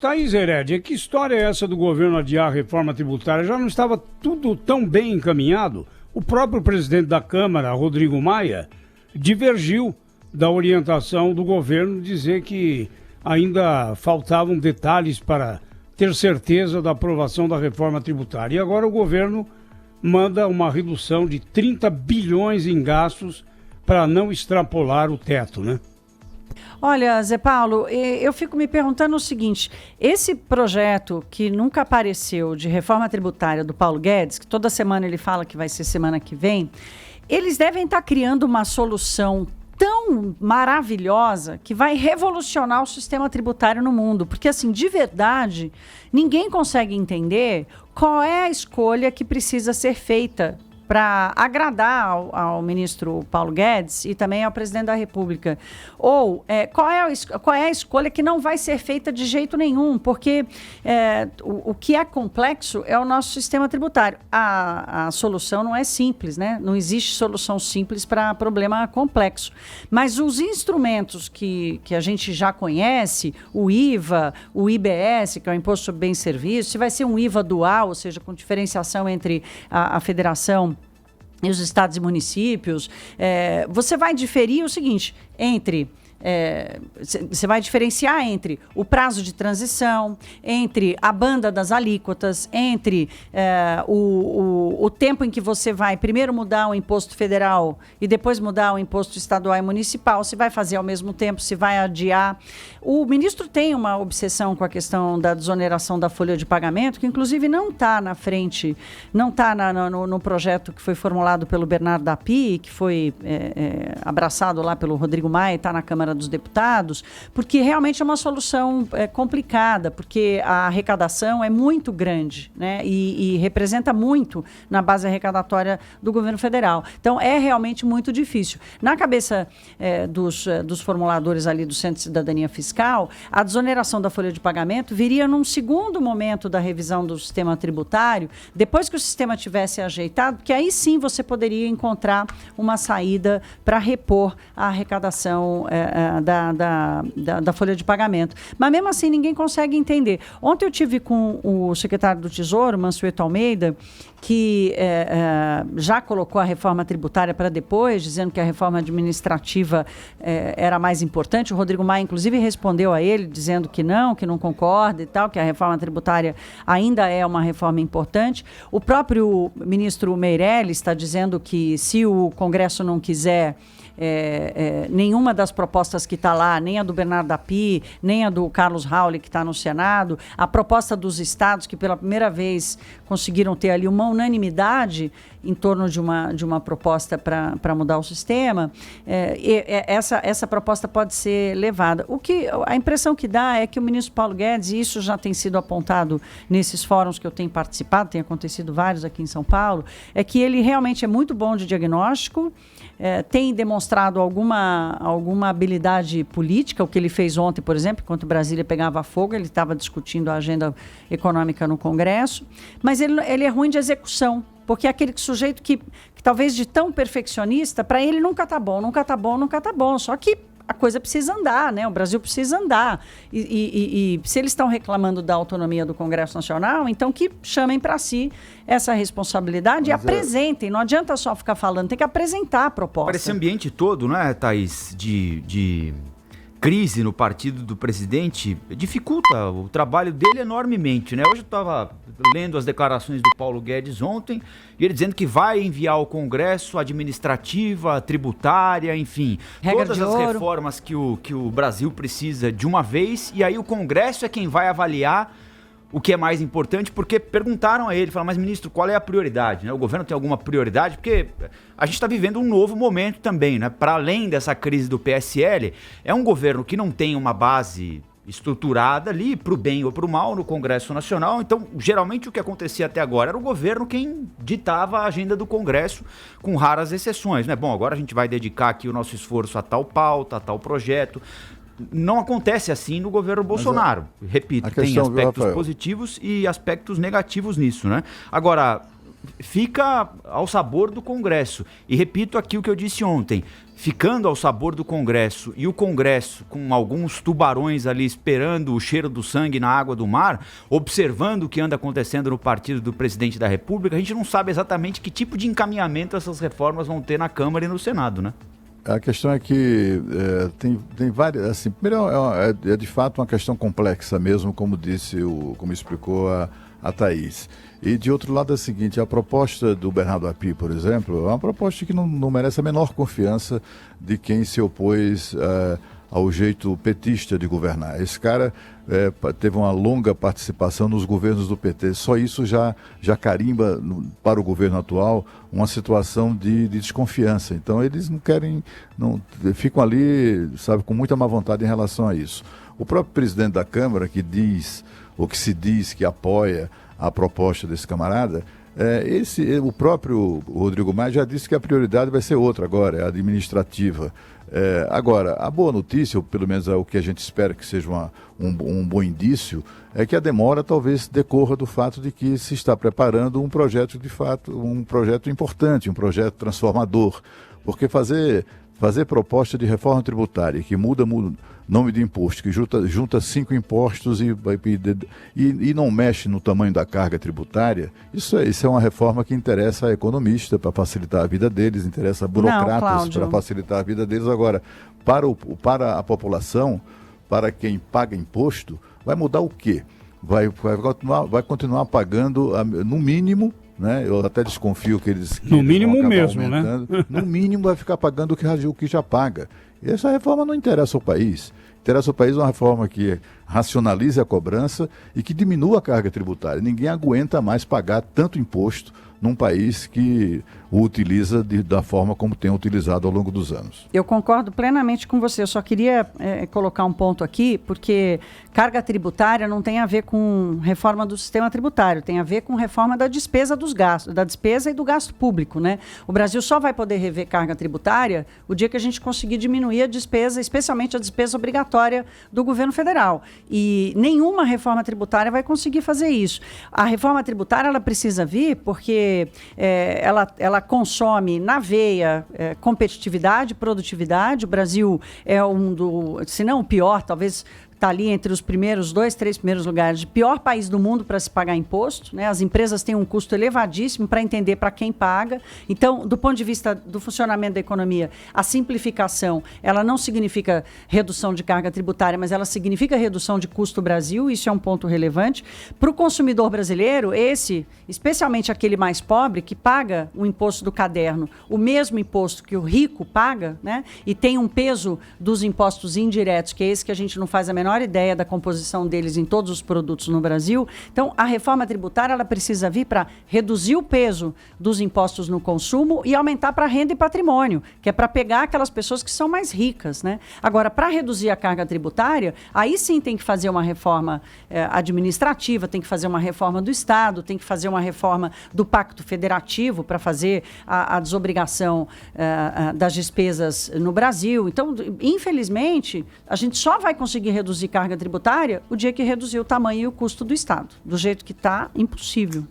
Thaís Herédia, que história é essa do governo adiar a reforma tributária? Já não estava tudo tão bem encaminhado? O próprio presidente da Câmara, Rodrigo Maia, divergiu da orientação do governo, dizer que ainda faltavam detalhes para ter certeza da aprovação da reforma tributária. E agora o governo manda uma redução de 30 bilhões em gastos para não extrapolar o teto, né? Olha, Zé Paulo, eu fico me perguntando o seguinte, esse projeto que nunca apareceu de reforma tributária do Paulo Guedes, que toda semana ele fala que vai ser semana que vem, eles devem estar criando uma solução tão maravilhosa que vai revolucionar o sistema tributário no mundo. Porque, assim, de verdade, ninguém consegue entender qual é a escolha que precisa ser feita para agradar ao ministro Paulo Guedes e também ao presidente da República. Ou qual é a escolha que não vai ser feita de jeito nenhum, porque o que é complexo é o nosso sistema tributário. A solução não é simples, né? Não existe solução simples para problema complexo. Mas os instrumentos que a gente já conhece, o IVA, o IBS, que é o Imposto sobre Bens e Serviços, se vai ser um IVA dual, ou seja, com diferenciação entre a federação e os estados e municípios, você vai diferir o seguinte, você vai diferenciar entre o prazo de transição, entre a banda das alíquotas, entre o tempo em que você vai primeiro mudar o imposto federal e depois mudar o imposto estadual e municipal, se vai fazer ao mesmo tempo, se vai adiar. O ministro tem uma obsessão com a questão da desoneração da folha de pagamento, que inclusive não está na frente, não está no projeto que foi formulado pelo Bernardo Api, que foi abraçado lá pelo Rodrigo Maia, está na Câmara dos Deputados, porque realmente é uma solução complicada, porque a arrecadação é muito grande, né? E representa muito na base arrecadatória do governo federal. Então, é realmente muito difícil. Na cabeça dos formuladores ali do Centro de Cidadania Fiscal, a desoneração da folha de pagamento viria num segundo momento da revisão do sistema tributário, depois que o sistema tivesse ajeitado, porque aí sim você poderia encontrar uma saída para repor a arrecadação da folha de pagamento. Mas mesmo assim ninguém consegue entender. Ontem eu tive com o secretário do Tesouro, Mansueto Almeida, que já colocou a reforma tributária para depois, dizendo que a reforma administrativa era mais importante. O Rodrigo Maia, inclusive, respondeu a ele, dizendo que não concorda e tal, que a reforma tributária ainda é uma reforma importante. O próprio ministro Meirelles está dizendo que se o Congresso não quiser nenhuma das propostas que está lá, nem a do Bernardo Api, nem a do Carlos Rauli, que está no Senado, a proposta dos estados, que pela primeira vez conseguiram ter ali uma unanimidade em torno de uma proposta para mudar o sistema, essa proposta pode ser levada. A impressão que dá é que o ministro Paulo Guedes, e isso já tem sido apontado nesses fóruns que eu tenho participado, tem acontecido vários aqui em São Paulo, é que ele realmente é muito bom de diagnóstico, tem demonstrado alguma habilidade política. O que ele fez ontem, por exemplo, enquanto Brasília pegava fogo, ele estava discutindo a agenda econômica no Congresso, mas ele é ruim de execução, porque é aquele sujeito que talvez de tão perfeccionista, para ele nunca está bom, só que a coisa precisa andar, né? O Brasil precisa andar. E se eles estão reclamando da autonomia do Congresso Nacional, então que chamem para si essa responsabilidade e apresentem. Não adianta só ficar falando, tem que apresentar a proposta. Esse ambiente todo, né, Thaís, de crise no partido do presidente dificulta o trabalho dele enormemente, né? Hoje eu estava lendo as declarações do Paulo Guedes ontem, e ele dizendo que vai enviar ao Congresso administrativa, tributária, enfim, todas as reformas que o Brasil precisa de uma vez, e aí o Congresso é quem vai avaliar o que é mais importante, porque perguntaram a ele, falaram, mas ministro, qual é a prioridade? Né? O governo tem alguma prioridade? Porque a gente está vivendo um novo momento também, né? Para além dessa crise do PSL, é um governo que não tem uma base estruturada ali, para o bem ou para o mal, no Congresso Nacional. Então, geralmente o que acontecia até agora era o governo quem ditava a agenda do Congresso, com raras exceções, né? Bom, agora a gente vai dedicar aqui o nosso esforço a tal pauta, a tal projeto. Não acontece assim no governo Bolsonaro. Repito, tem aspectos positivos e aspectos negativos nisso, né? Agora, fica ao sabor do Congresso. E repito aqui o que eu disse ontem, ficando ao sabor do Congresso e o Congresso com alguns tubarões ali esperando o cheiro do sangue na água do mar, observando o que anda acontecendo no partido do presidente da República, a gente não sabe exatamente que tipo de encaminhamento essas reformas vão ter na Câmara e no Senado, né? A questão é que tem várias, assim, primeiro é de fato uma questão complexa mesmo, como explicou a Thaís. E de outro lado é o seguinte, a proposta do Bernardo Api, por exemplo, é uma proposta que não merece a menor confiança de quem se opôs ao jeito petista de governar. Esse cara teve uma longa participação nos governos do PT. Só isso já carimba para o governo atual uma situação de desconfiança. Então eles ficam ali, sabe, com muita má vontade em relação a isso. O próprio presidente da Câmara, que se diz que apoia a proposta desse camarada, o próprio Rodrigo Maia já disse que a prioridade vai ser outra agora, é a administrativa. Agora, a boa notícia, ou pelo menos é o que a gente espera que seja um bom indício, é que a demora talvez decorra do fato de que se está preparando um projeto de fato, um projeto importante, um projeto transformador. Porque fazer proposta de reforma tributária que muda nome de imposto, que junta 5 impostos e não mexe no tamanho da carga tributária, isso é uma reforma que interessa a economista para facilitar a vida deles, interessa a burocratas para facilitar a vida deles. Agora, para a população, para quem paga imposto, vai mudar o quê? Vai continuar pagando, no mínimo, né? Eu até desconfio que eles no mínimo mesmo, aumentando. né? No mínimo vai ficar pagando o que já paga. E essa reforma não interessa ao país. Interessa ao país uma reforma que racionalize a cobrança e que diminua a carga tributária. Ninguém aguenta mais pagar tanto imposto num país que o utiliza da forma como tem utilizado ao longo dos anos. Eu concordo plenamente com você. Eu só queria colocar um ponto aqui, porque carga tributária não tem a ver com reforma do sistema tributário, tem a ver com reforma da despesa dos gastos, da despesa e do gasto público, né? O Brasil só vai poder rever carga tributária o dia que a gente conseguir diminuir a despesa, especialmente a despesa obrigatória do governo federal. E nenhuma reforma tributária vai conseguir fazer isso. A reforma tributária, ela precisa vir porque ela consome na veia competitividade, produtividade. O Brasil é se não o pior, talvez está ali entre os primeiros 2, 3 primeiros lugares de pior país do mundo para se pagar imposto, né? As empresas têm um custo elevadíssimo para entender para quem paga. Então, do ponto de vista do funcionamento da economia, a simplificação, ela não significa redução de carga tributária, mas ela significa redução de custo do Brasil, isso é um ponto relevante. Para o consumidor brasileiro, especialmente aquele mais pobre, que paga o imposto do caderno, o mesmo imposto que o rico paga, né? E tem um peso dos impostos indiretos, que é esse que a gente não faz a menor ideia da composição deles em todos os produtos no Brasil. Então, a reforma tributária ela precisa vir para reduzir o peso dos impostos no consumo e aumentar para renda e patrimônio, que é para pegar aquelas pessoas que são mais ricas, né? Agora, para reduzir a carga tributária, aí sim tem que fazer uma reforma administrativa, tem que fazer uma reforma do Estado, tem que fazer uma reforma do Pacto Federativo para fazer a desobrigação das despesas no Brasil. Então, infelizmente, a gente só vai conseguir reduzir carga tributária o dia que reduzir o tamanho e o custo do Estado. Do jeito que está, impossível.